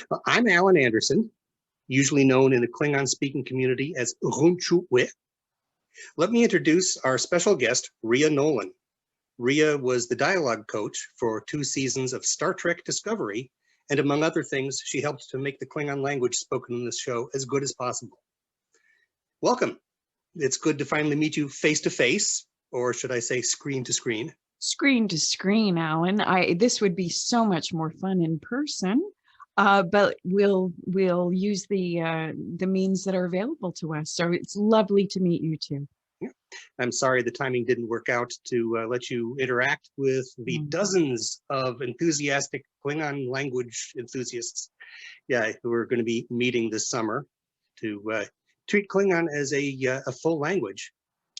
Well, I'm Alan Anderson, usually known in the Klingon-speaking community as ghunch'wI. Let me introduce our special guest, Rea Nolan. Rea was the dialogue coach for 2 seasons of Star Trek Discovery, and among other things, she helped to make the Klingon language spoken in this show as good as possible. Welcome. It's good to finally meet you face to face, or should I say screen to screen? Screen to screen, Alan. This would be so much more fun in person, but we'll use the means that are available to us. So it's lovely to meet you too. Yeah. I'm sorry the timing didn't work out to let you interact with the dozens of enthusiastic Klingon language enthusiasts, who are going to be meeting this summer to treat Klingon as a full language.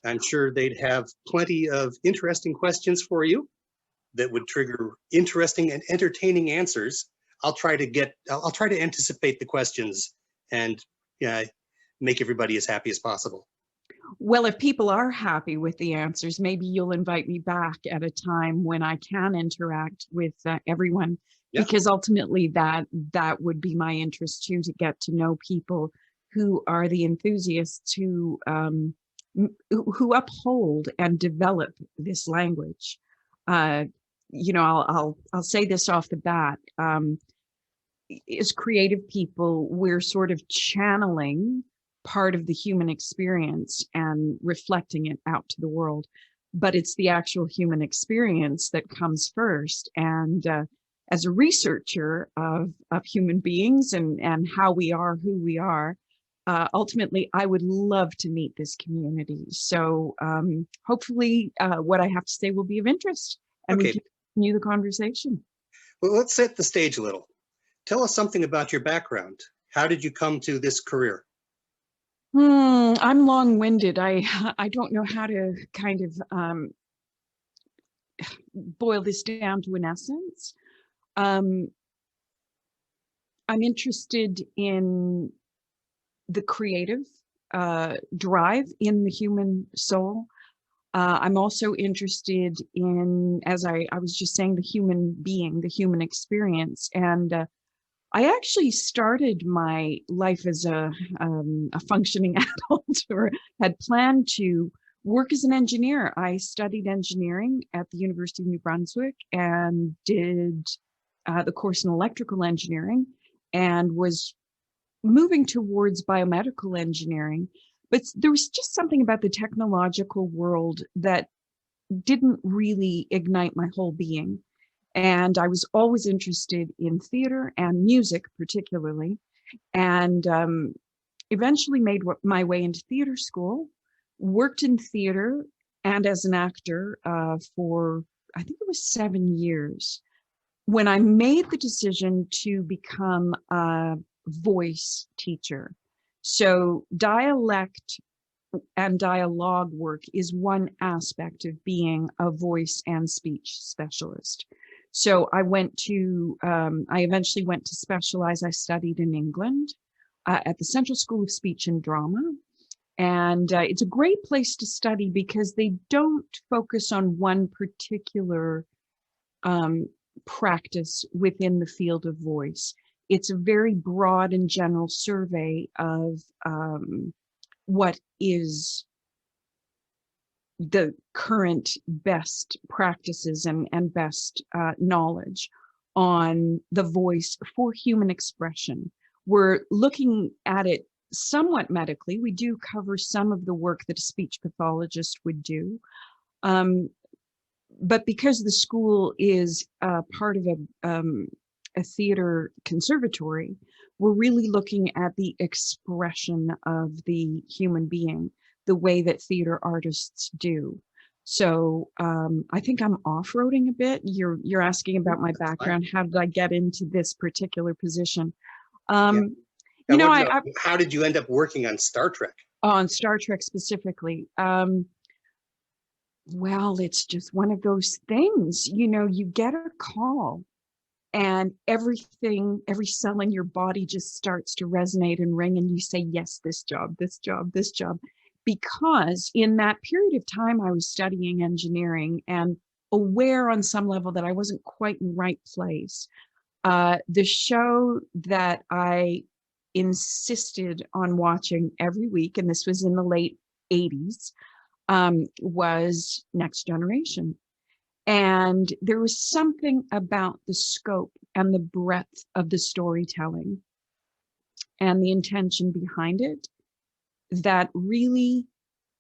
I'm sure they'd have plenty of interesting questions for you that would trigger interesting and entertaining answers. I'll try to anticipate the questions and make everybody as happy as possible. Well, if people are happy with the answers, maybe you'll invite me back at a time when I can interact with everyone, because ultimately that would be my interest too, to get to know people who are the enthusiasts who uphold and develop this language. I'll say this off the bat. As creative people, we're sort of channeling part of the human experience and reflecting it out to the world, but it's the actual human experience that comes first. And as a researcher of human beings and how we are who we are, ultimately, I would love to meet this community. So hopefully what I have to say will be of interest, and we can continue the conversation. Well, let's set the stage a little. Tell us something about your background. How did you come to this career? I'm long-winded. I don't know how to kind of boil this down to an essence. I'm interested in the creative drive in the human soul. I'm also interested in, as I was just saying, the human being, the human experience. And I actually started my life as a functioning adult, or had planned to work as an engineer. I studied engineering at the University of New Brunswick and did the course in electrical engineering, and was moving towards biomedical engineering. But there was just something about the technological world that didn't really ignite my whole being. And I was always interested in theater and music particularly, and eventually made my way into theater school, worked in theater and as an actor for, I think it was 7 years, when I made the decision to become a voice teacher. So dialect and dialogue work is one aspect of being a voice and speech specialist. So I eventually went to specialize. I studied in England at the Central School of Speech and Drama. And it's a great place to study because they don't focus on one particular practice within the field of voice. It's a very broad and general survey of what is the current best practices and best knowledge on the voice for human expression. We're looking at it somewhat medically. We do cover some of the work that a speech pathologist would do. But because the school is part of a theater conservatory, we're really looking at the expression of the human being, the way that theater artists do. So I think I'm off-roading a bit. You're asking about my background. How did I get into this particular position? How did you end up working on Star Trek? On Star Trek specifically. Well, it's just one of those things, you get a call and every cell in your body just starts to resonate and ring, and you say, yes, this job, this job, this job. Because in that period of time, I was studying engineering and aware on some level that I wasn't quite in the right place. The show that I insisted on watching every week, and this was in the late 80s, was Next Generation. And there was something about the scope and the breadth of the storytelling and the intention behind it that really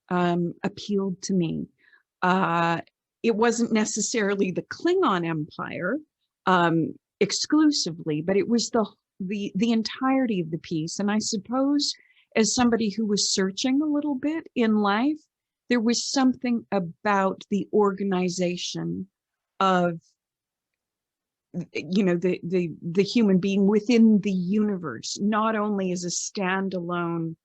appealed to me. It wasn't necessarily the Klingon Empire exclusively, but it was the entirety of the piece. And I suppose as somebody who was searching a little bit in life, there was something about the organization of, you know, the human being within the universe, not only as a standalone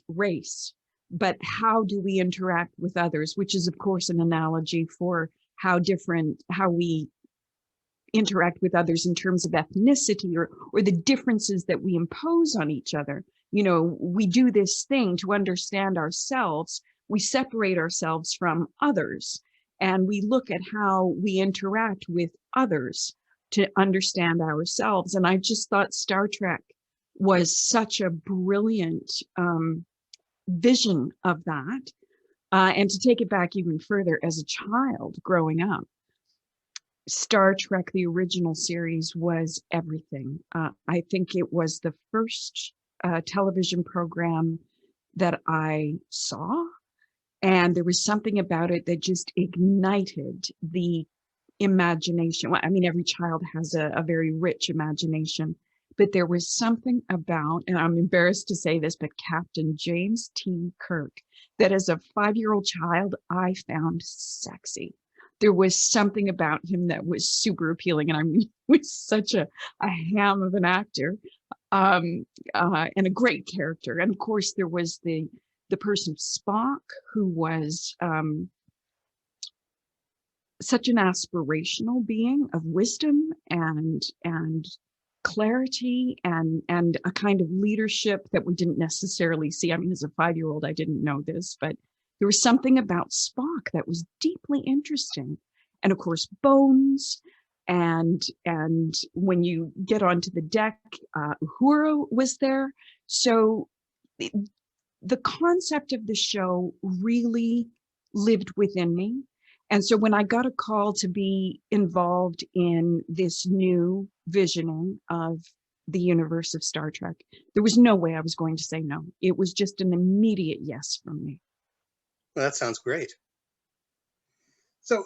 race, but how do we interact with others, which is of course an analogy for how we interact with others in terms of ethnicity or the differences that we impose on each other. You know, we do this thing to understand ourselves. We separate ourselves from others, and we look at how we interact with others to understand ourselves. And I just thought Star Trek was such a brilliant vision of that. And to take it back even further, as a child growing up, Star Trek, the original series, was everything. I think it was the first television program that I saw, and there was something about it that just ignited the imagination. Well, I mean, every child has a very rich imagination, but there was something about, and I'm embarrassed to say this, but Captain James T. Kirk, that as a 5-year-old child, I found sexy. There was something about him that was super appealing. And I mean, he was such a ham of an actor, and a great character. And of course, there was the person Spock, who was such an aspirational being of wisdom and clarity and a kind of leadership that we didn't necessarily see. I mean, as a 5-year-old, I didn't know this, but there was something about Spock that was deeply interesting. And of course, Bones, and when you get onto the deck, Uhura was there. So the concept of the show really lived within me. And so when I got a call to be involved in this new visioning of the universe of Star Trek, there was no way I was going to say no. It was just an immediate yes from me. Well, that sounds great. So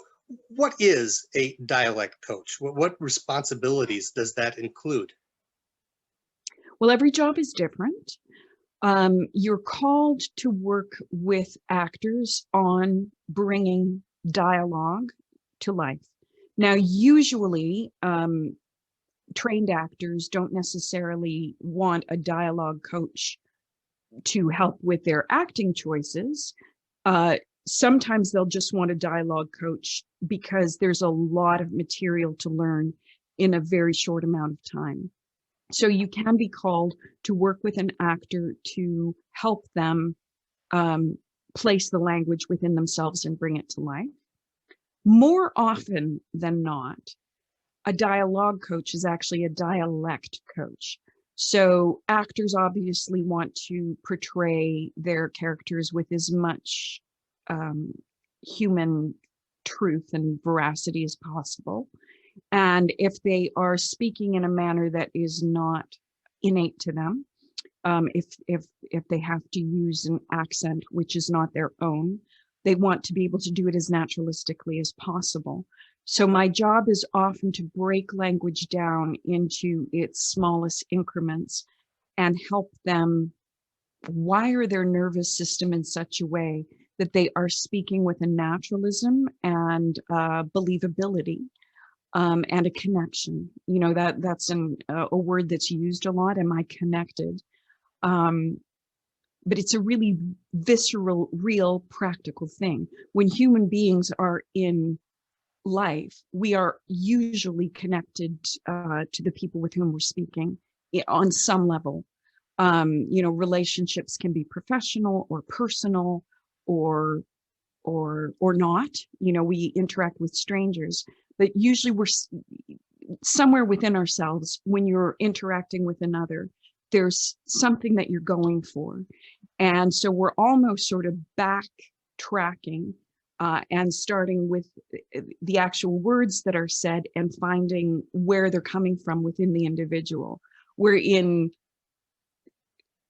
what is a dialect coach? What responsibilities does that include? Well, every job is different. You're called to work with actors on bringing dialogue to life. Now, usually, trained actors don't necessarily want a dialogue coach to help with their acting choices. Sometimes they'll just want a dialogue coach because there's a lot of material to learn in a very short amount of time. So you can be called to work with an actor to help them place the language within themselves and bring it to life. More often than not, a dialogue coach is actually a dialect coach. So actors obviously want to portray their characters with as much human truth and veracity as possible. And if they are speaking in a manner that is not innate to them, if they have to use an accent which is not their own, they want to be able to do it as naturalistically as possible. So my job is often to break language down into its smallest increments and help them wire their nervous system in such a way that they are speaking with a naturalism and believability. And a connection, you know, that's a word that's used a lot. Am I connected? But it's a really visceral, real, practical thing. When human beings are in life, we are usually connected to the people with whom we're speaking on some level. You know, relationships can be professional or personal or not. You know, we interact with strangers, but usually somewhere within ourselves, when you're interacting with another, there's something that you're going for. And so we're almost sort of backtracking and starting with the actual words that are said and finding where they're coming from within the individual. Where in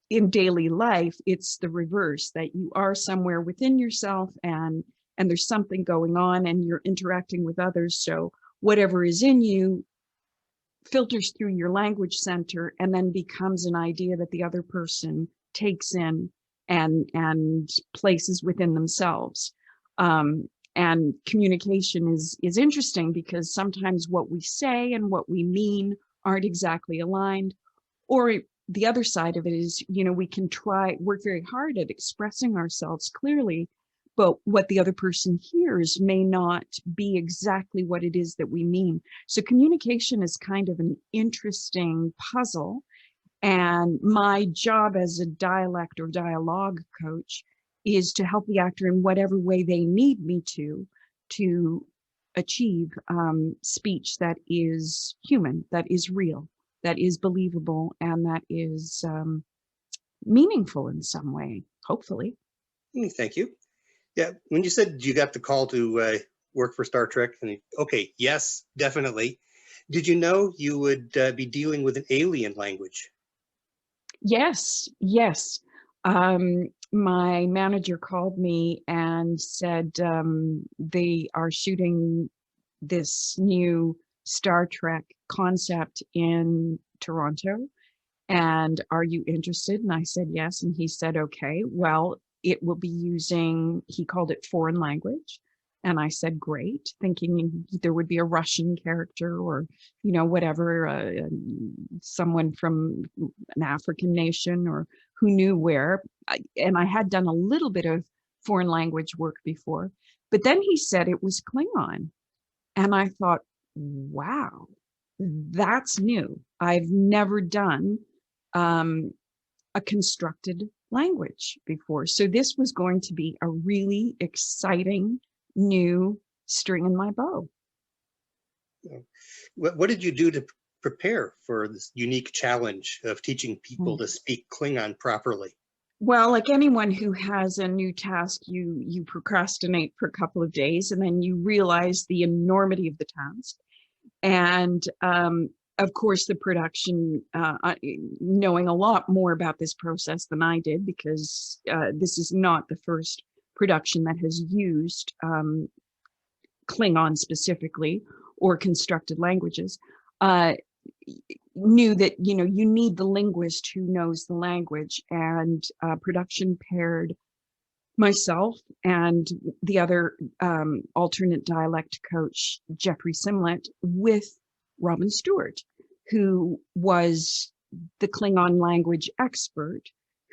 daily life, it's the reverse, that you are somewhere within yourself and there's something going on and you're interacting with others. So whatever is in you filters through your language center and then becomes an idea that the other person takes in and places within themselves. And communication is interesting because sometimes what we say and what we mean aren't exactly aligned. Or the other side of it is, we can work very hard at expressing ourselves clearly, but what the other person hears may not be exactly what it is that we mean. So communication is kind of an interesting puzzle. And my job as a dialect or dialogue coach is to help the actor in whatever way they need me to achieve speech that is human, that is real, that is believable, and that is meaningful in some way, hopefully. Thank you. Yeah, when you said you got the call to work for Star Trek, and okay, yes, definitely. Did you know you would be dealing with an alien language? Yes. My manager called me and said they are shooting this new Star Trek concept in Toronto. And are you interested? And I said yes. And he said, okay, well, it will be using, he called it foreign language. And I said, great, thinking there would be a Russian character or, whatever, someone from an African nation or who knew where. And I had done a little bit of foreign language work before. But then he said it was Klingon. And I thought, wow, that's new. I've never done a constructed language before. So this was going to be a really exciting new string in my bow. What did you do to prepare for this unique challenge of teaching people to speak Klingon properly? Well, like anyone who has a new task, you procrastinate for a couple of days and then you realize the enormity of the task. And of course, the production, knowing a lot more about this process than I did, because this is not the first production that has used Klingon specifically or constructed languages, knew that, you need the linguist who knows the language. And production paired myself and the other alternate dialect coach, Jeffrey Simlet, with Robin Stewart, who was the Klingon language expert,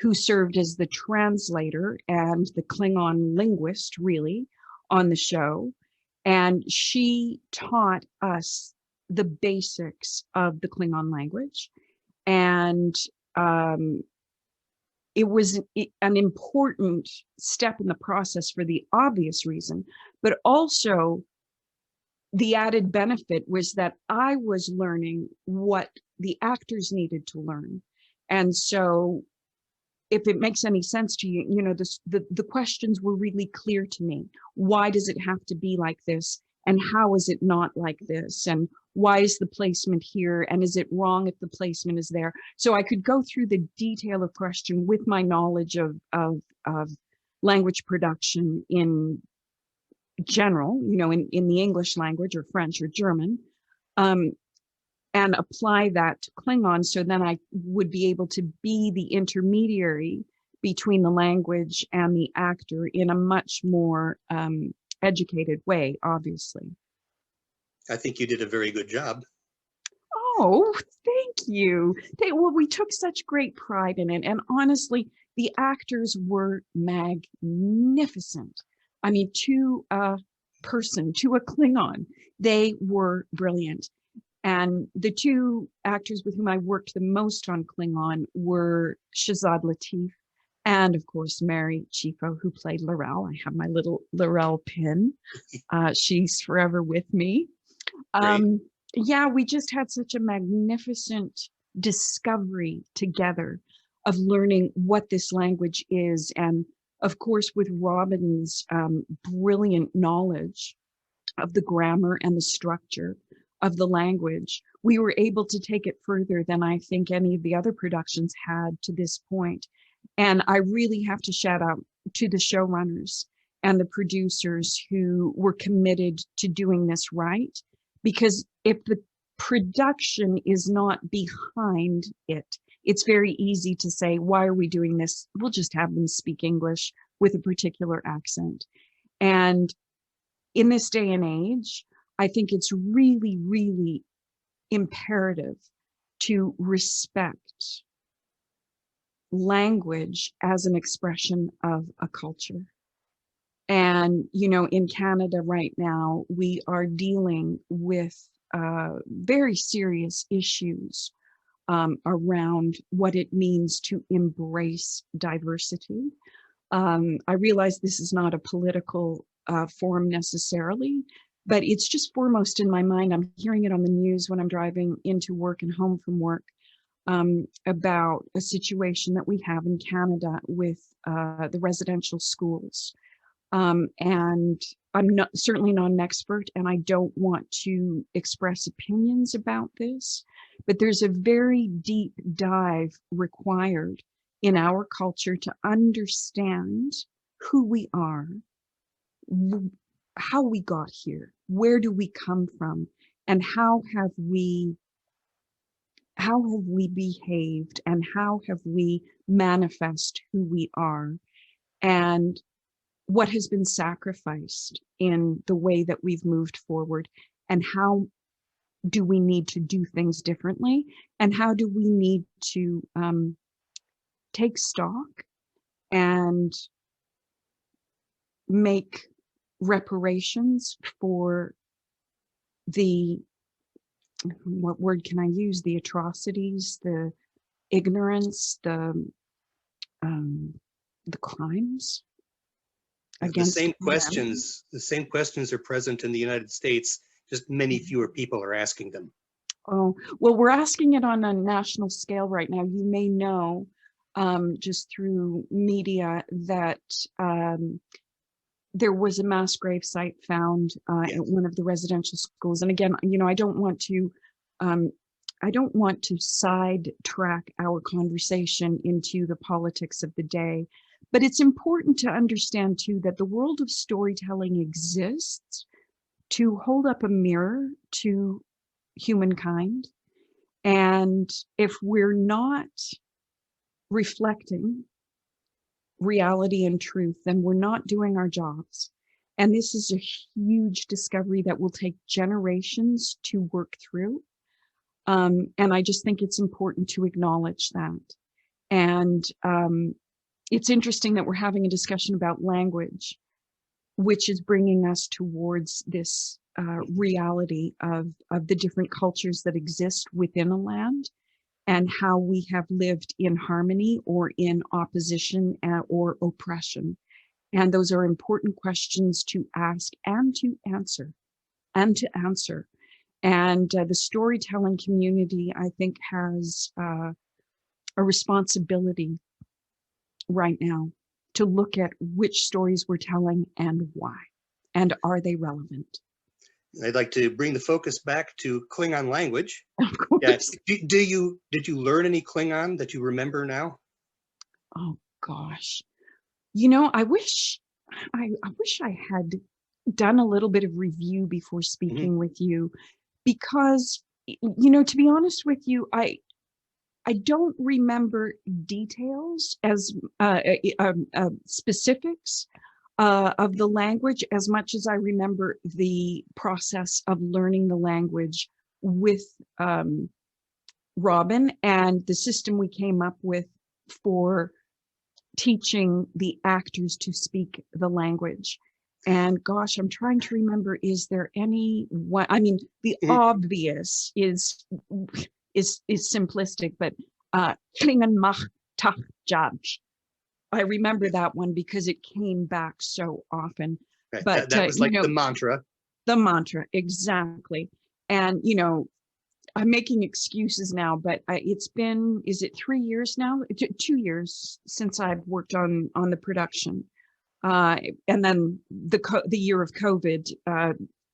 who served as the translator and the Klingon linguist, really, on the show. And she taught us the basics of the Klingon language. And it was an important step in the process for the obvious reason, but also the added benefit was that I was learning what the actors needed to learn. And so if it makes any sense to you, the questions were really clear to me. Why does it have to be like this? And how is it not like this? And why is the placement here? And is it wrong if the placement is there? So I could go through the detail of question with my knowledge of language production in general, in the English language or French or German, and apply that to Klingon. So then I would be able to be the intermediary between the language and the actor in a much more educated way, obviously. I think you did a very good job. Oh, thank you. Well, we took such great pride in it. And honestly, the actors were magnificent. I mean, to a person, to a Klingon, they were brilliant. And the two actors with whom I worked the most on Klingon were Shazad Latif and, of course, Mary Chieffo, who played Laurel. I have my little Laurel pin. She's forever with me. Yeah, we just had such a magnificent discovery together of learning what this language is. And of course, with Robin's brilliant knowledge of the grammar and the structure of the language, we were able to take it further than I think any of the other productions had to this point. And I really have to shout out to the showrunners and the producers who were committed to doing this right. Because if the production is not behind it, it's very easy to say, why are we doing this? We'll just have them speak English with a particular accent. And in this day and age, I think it's really, really imperative to respect language as an expression of a culture. And, you know, in Canada right now, we are dealing with very serious issues around what it means to embrace diversity. I realize this is not a political forum necessarily, but it's just foremost in my mind. I'm hearing it on the news when I'm driving into work and home from work about a situation that we have in Canada with the residential schools. And I'm certainly not an expert, and I don't want to express opinions about this, but there's a very deep dive required in our culture to understand who we are, how we got here, where do we come from, and how have we behaved, and how have we manifest who we are, and what has been sacrificed in the way that we've moved forward, and how do we need to do things differently, and how do we need to take stock and make reparations for the, what word can I use, the atrocities, the ignorance, the crimes against humanity. The same questions are present in the United States, just many fewer people are asking them. Oh, well, we're asking it on a national scale right now. You may know, just through media, that there was a mass grave site found at one of the residential schools. And again, you know, I don't want to sidetrack our conversation into the politics of the day, but it's important to understand too that the world of storytelling exists to hold up a mirror to humankind. And if we're not reflecting reality and truth, then we're not doing our jobs. And this is a huge discovery that will take generations to work through. And I just think it's important to acknowledge that. And it's interesting that we're having a discussion about language, which is bringing us towards this reality of the different cultures that exist within a land, and how we have lived in harmony or in opposition or oppression. And those are important questions to ask and to answer, and to answer. And the storytelling community, I think, has a responsibility right now to look at which stories we're telling and why, and are they relevant? I'd like to bring the focus back to Klingon language. Of course. Yes. Did you learn any Klingon that you remember now? Oh gosh, you know, I wish I had done a little bit of review before speaking with you, because, you know, to be honest with you, I don't remember details as specifics of the language as much as I remember the process of learning the language with Robin, and the system we came up with for teaching the actors to speak the language. And gosh, I'm trying to remember, is there any one? I mean, the obvious is simplistic, but cha'maH judge. I remember that one because it came back so often. Right. But that was like you know, the mantra. The mantra, exactly. And, I'm making excuses now, but it's been, is it 3 years now? 2 years since I've worked on the production. And then the year of COVID,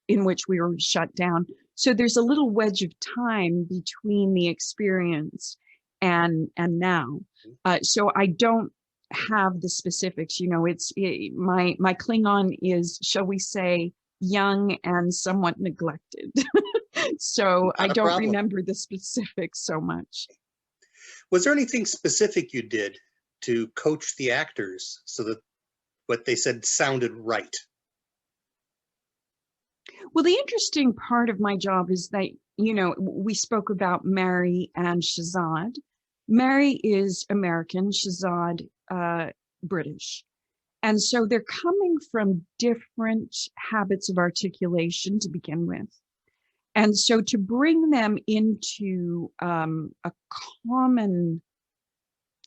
in which we were shut down. So there's a little wedge of time between the experience and now. So I don't have the specifics. My Klingon is, shall we say, young and somewhat neglected. So I Not a don't problem. remember the specifics so much. Was there anything specific you did to coach the actors so that what they said sounded right? Well, the interesting part of my job is that, we spoke about Mary and Shazad. Mary is American, Shazad British. And so they're coming from different habits of articulation to begin with. And so to bring them into a common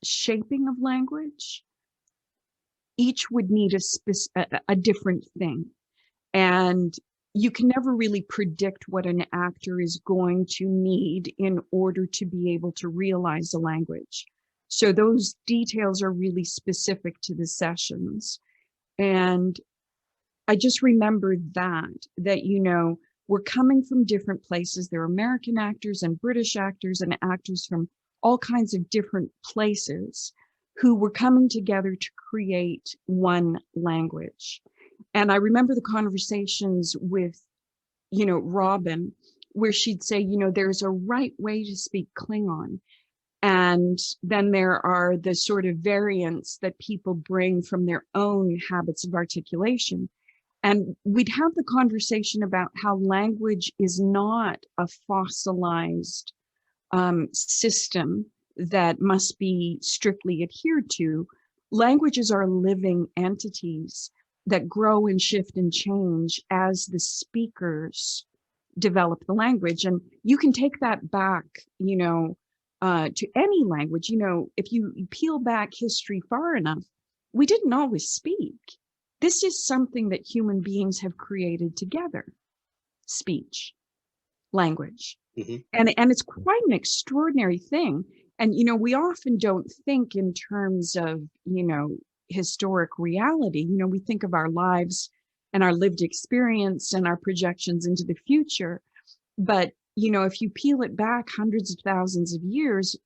shaping of language, each would need a different thing. And you can never really predict what an actor is going to need in order to be able to realize a language. So those details are really specific to the sessions. And I just remembered that, we're coming from different places. There are American actors and British actors and actors from all kinds of different places who were coming together to create one language. And I remember the conversations with, Robin, where she'd say, there's a right way to speak Klingon. And then there are the sort of variants that people bring from their own habits of articulation. And we'd have the conversation about how language is not a fossilized system that must be strictly adhered to. Languages are living entities that grow and shift and change as the speakers develop the language. And you can take that back, to any language. If you peel back history far enough, we didn't always speak. This is something that human beings have created together, speech, language. Mm-hmm. And it's quite an extraordinary thing. And, we often don't think in terms of, historic reality. We think of our lives and our lived experience and our projections into the future. But, if you peel it back hundreds of thousands of years,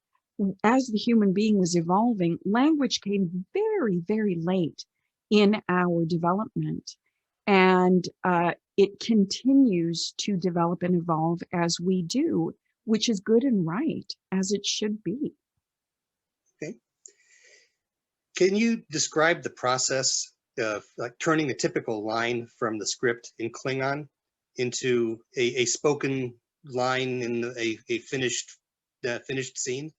as the human being was evolving, language came very, very late in our development. And it continues to develop and evolve as we do, which is good and right, as it should be. Okay. Can you describe the process of like turning a typical line from the script in Klingon into a spoken line in a finished scene?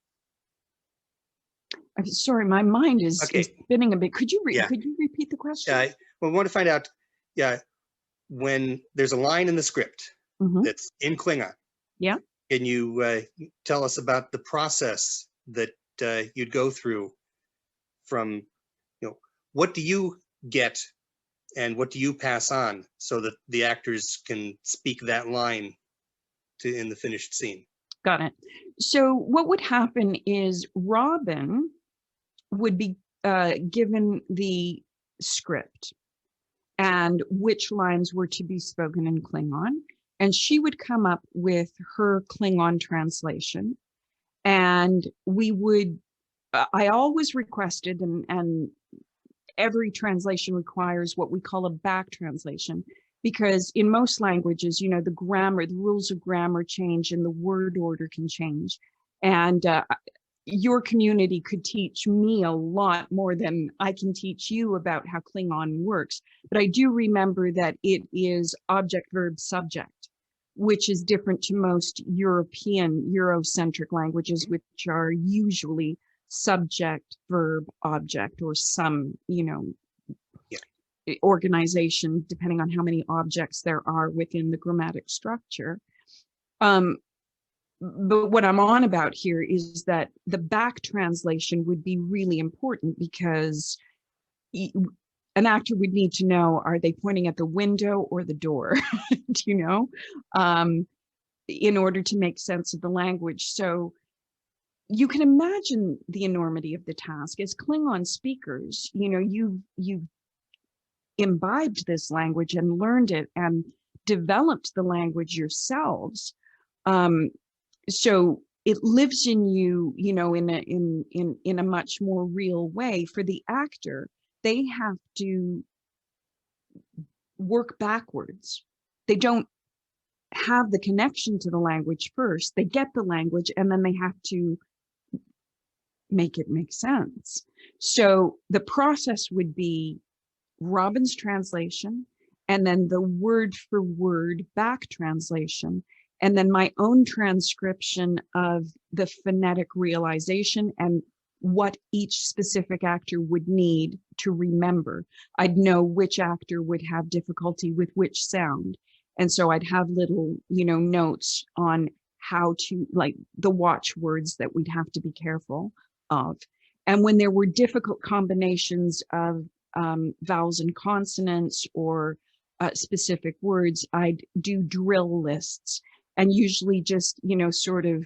I'm sorry, my mind is spinning a bit. Could you Yeah. repeat the question? Yeah, we want to find out, when there's a line in the script that's in Klingon. Yeah. Can you tell us about the process that you'd go through from, what do you get and what do you pass on so that the actors can speak that line in the finished scene? Got it. So what would happen is Robin would be given the script and which lines were to be spoken in Klingon. And she would come up with her Klingon translation. And we would, I always requested, and every translation requires what we call a back translation, because in most languages, the grammar, the rules of grammar change and the word order can change. And your community could teach me a lot more than I can teach you about how Klingon works. But I do remember that it is object, verb, subject, which is different to most European, Eurocentric languages, which are usually subject, verb, object, or some, organization, depending on how many objects there are within the grammatic structure. But what I'm on about here is that the back translation would be really important, because an actor would need to know, are they pointing at the window or the door? Do you know? in order to make sense of the language. So you can imagine the enormity of the task. As Klingon speakers, you've imbibed this language and learned it and developed the language yourselves. So it lives in you, in a much more real way. For the actor, they have to work backwards. They don't have the connection to the language first. They get the language and then they have to make it make sense. So the process would be Robin's translation, and then the word for word back translation, and then my own transcription of the phonetic realization and what each specific actor would need to remember. I'd know which actor would have difficulty with which sound. And so I'd have little, notes on how to, like the watchwords that we'd have to be careful of. And when there were difficult combinations of vowels and consonants or specific words, I'd do drill lists, and usually just, sort of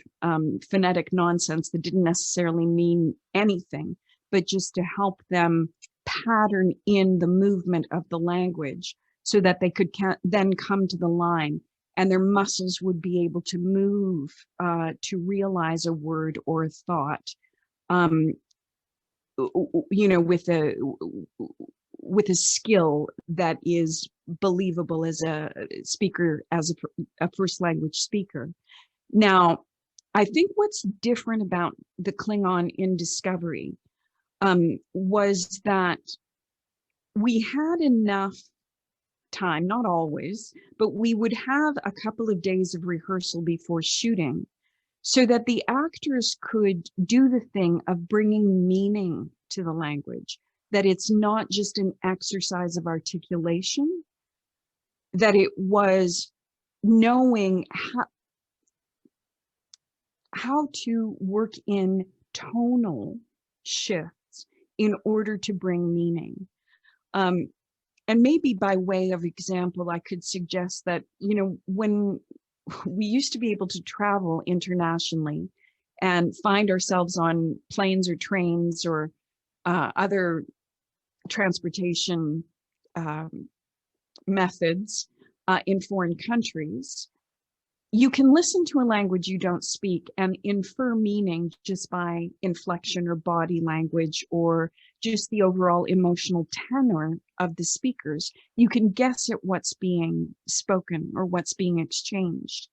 phonetic nonsense that didn't necessarily mean anything, but just to help them pattern in the movement of the language so that they could then come to the line and their muscles would be able to move to realize a word or a thought, with a skill that is believable as a speaker, as a first language speaker. Now, I think what's different about the Klingon in Discovery was that we had enough time, not always, but we would have a couple of days of rehearsal before shooting so that the actors could do the thing of bringing meaning to the language, that it's not just an exercise of articulation, that it was knowing how to work in tonal shifts in order to bring meaning. And maybe by way of example, I could suggest that, when we used to be able to travel internationally and find ourselves on planes or trains or other transportation methods in foreign countries, you can listen to a language you don't speak and infer meaning just by inflection or body language or just the overall emotional tenor of the speakers. You can guess at what's being spoken or what's being exchanged.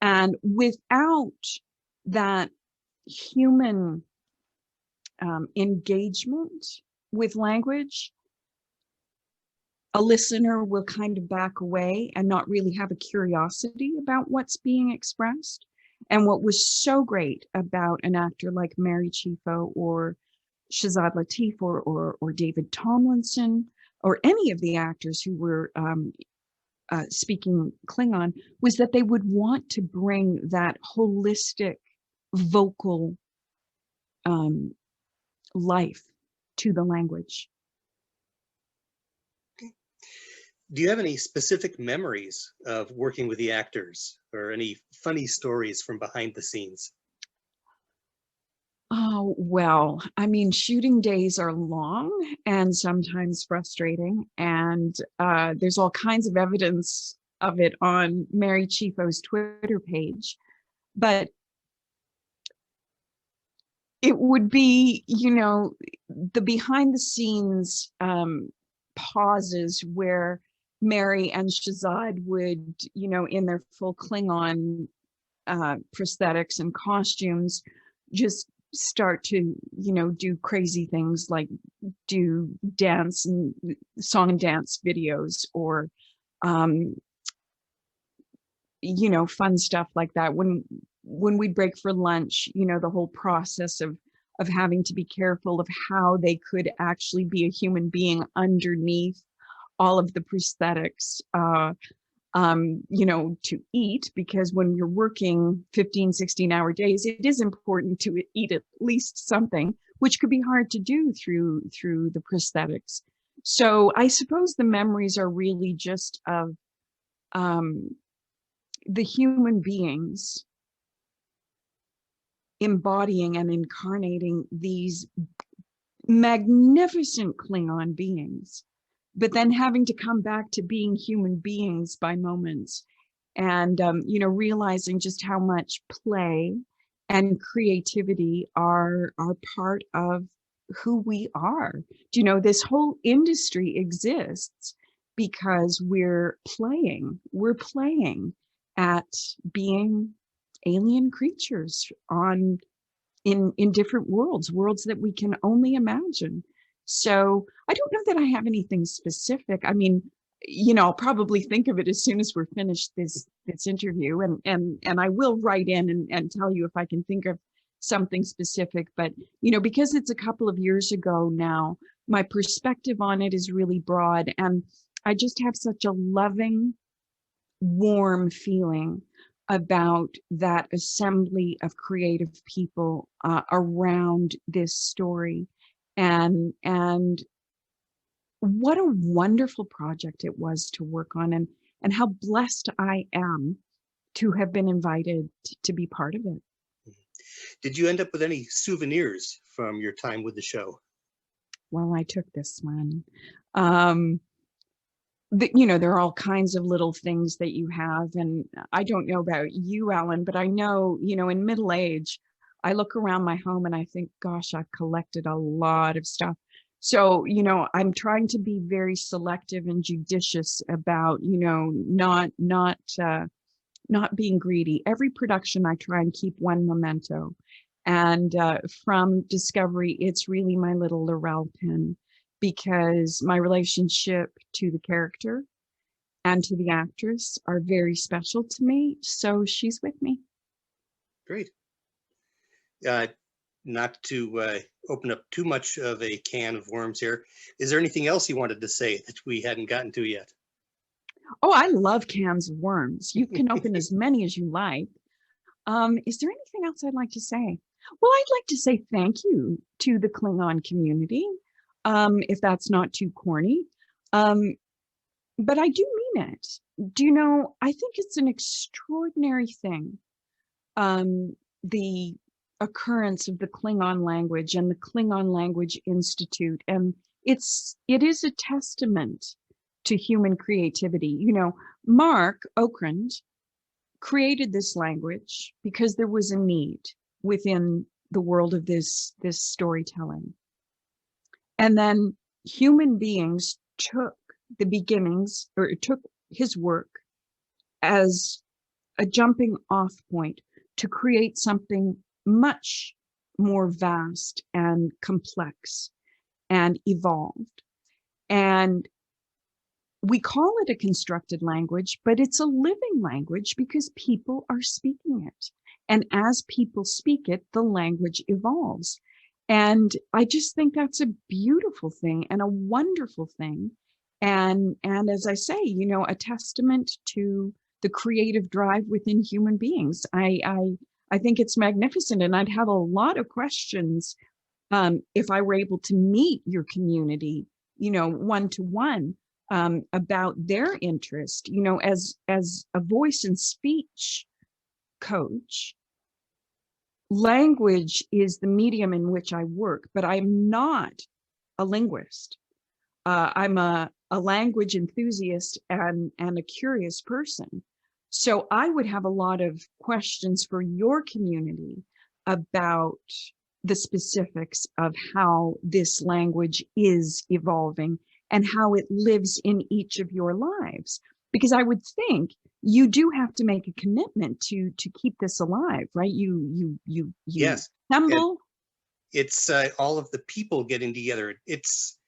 And without that human engagement with language, a listener will kind of back away and not really have a curiosity about what's being expressed. And what was so great about an actor like Mary Chieffo or Shazad Latif or David Tomlinson or any of the actors who were speaking Klingon was that they would want to bring that holistic vocal life to the language. Do you have any specific memories of working with the actors or any funny stories from behind the scenes? Oh, well, I mean, shooting days are long and sometimes frustrating. And there's all kinds of evidence of it on Mary Chieffo's Twitter page. But it would be, the behind the scenes pauses where Mary and Shazad would, in their full Klingon prosthetics and costumes, just start to, do crazy things like do dance and song and dance videos or, fun stuff like that. When we'd break for lunch, the whole process of having to be careful of how they could actually be a human being underneath all of the prosthetics, to eat, because when you're working 15, 16-hour days, it is important to eat at least something, which could be hard to do through the prosthetics. So I suppose the memories are really just of, the human beings embodying and incarnating these magnificent Klingon beings, but then having to come back to being human beings by moments, and realizing just how much play and creativity are part of who we are. This whole industry exists because we're playing at being alien creatures in different worlds that we can only imagine. So I don't know that I have anything specific. I mean, I'll probably think of it as soon as we're finished this interview, and I will write in and tell you if I can think of something specific. But because it's a couple of years ago now, my perspective on it is really broad, and I just have such a loving, warm feeling about that assembly of creative people around this story, and what a wonderful project it was to work on, and how blessed I am to have been invited to be part of it. Did you end up with any souvenirs from your time with the show? Well, I took this one. There are all kinds of little things that you have, and I don't know about you, Alan, but I know, in middle age, I look around my home and I think, gosh, I've collected a lot of stuff. So, I'm trying to be very selective and judicious about, not being greedy. Every production, I try and keep one memento. And from Discovery, it's really my little Laurel pen, because my relationship to the character and to the actress are very special to me. So she's with me. Great. Not to open up too much of a can of worms here, is there anything else you wanted to say that we hadn't gotten to yet? Oh, I love cans of worms. You can open as many as you like. Is there anything else I'd like to say? Well, I'd like to say thank you to the Klingon community, if that's not too corny. But I do mean it. I think it's an extraordinary thing, the occurrence of the Klingon language and the Klingon Language Institute. And it is a testament to human creativity. Mark Okrand created this language because there was a need within the world of this storytelling. And then human beings took the beginnings, or took his work as a jumping off point to create something much more vast and complex and evolved. And we call it a constructed language, but it's a living language because people are speaking it. And as people speak it, the language evolves. And I just think that's a beautiful thing and a wonderful thing. And as I say, a testament to the creative drive within human beings. I think it's magnificent, and I'd have a lot of questions if I were able to meet your community, one-to-one, about their interest. As a voice and speech coach, language is the medium in which I work, but I'm not a linguist. I'm a language enthusiast and a curious person. So I would have a lot of questions for your community about the specifics of how this language is evolving and how it lives in each of your lives. Because I would think you do have to make a commitment to keep this alive, right? You Yes. assemble. It's all of the people getting together. It's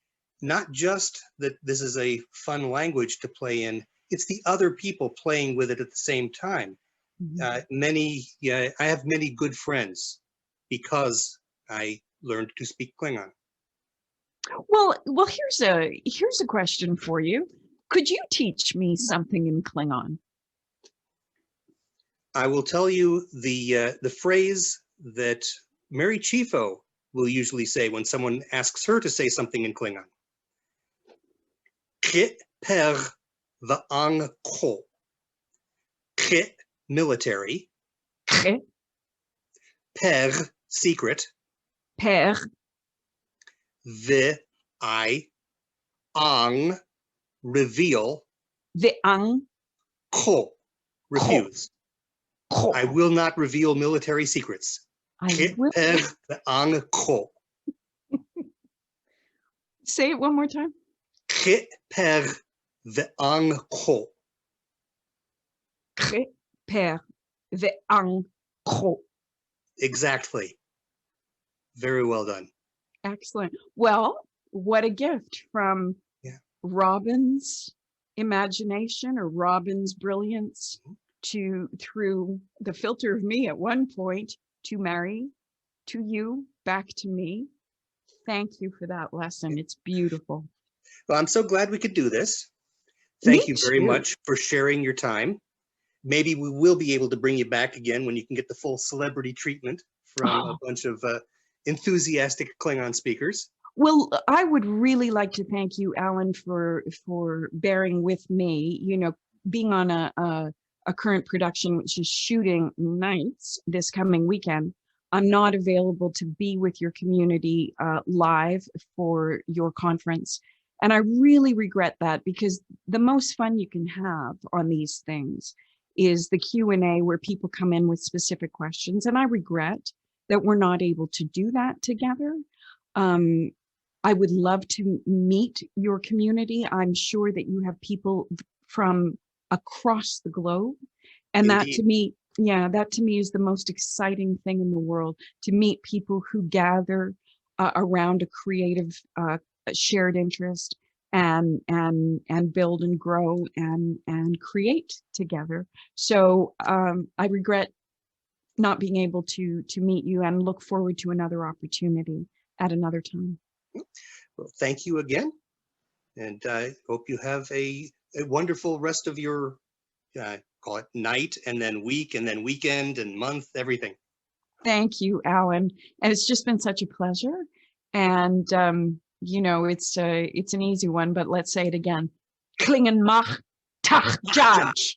not just that this is a fun language to play in, it's the other people playing with it at the same time. Mm-hmm. I have many good friends because I learned to speak Klingon. Well, here's a question for you. Could you teach me something in Klingon? I will tell you the phrase that Mary Chifo will usually say when someone asks her to say something in Klingon. qep'a va'ang ko. military, Qe, per, secret, per, the, I, ang, reveal, the ang, ko, refuse. ko. I will not reveal military secrets. I Qe, will per, the ang, ko. say it one more time. Qe, per, the ang, ko. Qe, per, the ang, ko. Exactly. Very well done. Excellent. Well, what a gift from Yeah. Robin's imagination or Robin's brilliance to through the filter of me at one point to Mary, to you, back to me. Thank you for that lesson. It's beautiful. Well, I'm so glad we could do this. Thank Me you very too. much for sharing your time. Maybe we will be able to bring you back again when you can get the full celebrity treatment from a bunch of enthusiastic Klingon speakers. Well, I would really like to thank you, Alan, for bearing with me. You know, being on a current production, which is shooting nights this coming weekend, I'm not available to be with your community live for your conference. And I really regret that, because the most fun you can have on these things is the Q&A where people come in with specific questions. And I regret that we're not able to do that together. I would love to meet your community. I'm sure that you have people from across the globe. And that to me, yeah, that to me is the most exciting thing in the world, to meet people who gather around a creative shared interest and build and grow and create together. So I regret not being able to meet you, and look forward to another opportunity at another time. Well, thank you again. And I hope you have a wonderful rest of your, call it night, and then week, and then weekend, and month, everything. Thank you, Alan. And it's just been such a pleasure. And, you know, it's an easy one, but let's say it again. Klingon mach, tach, judge.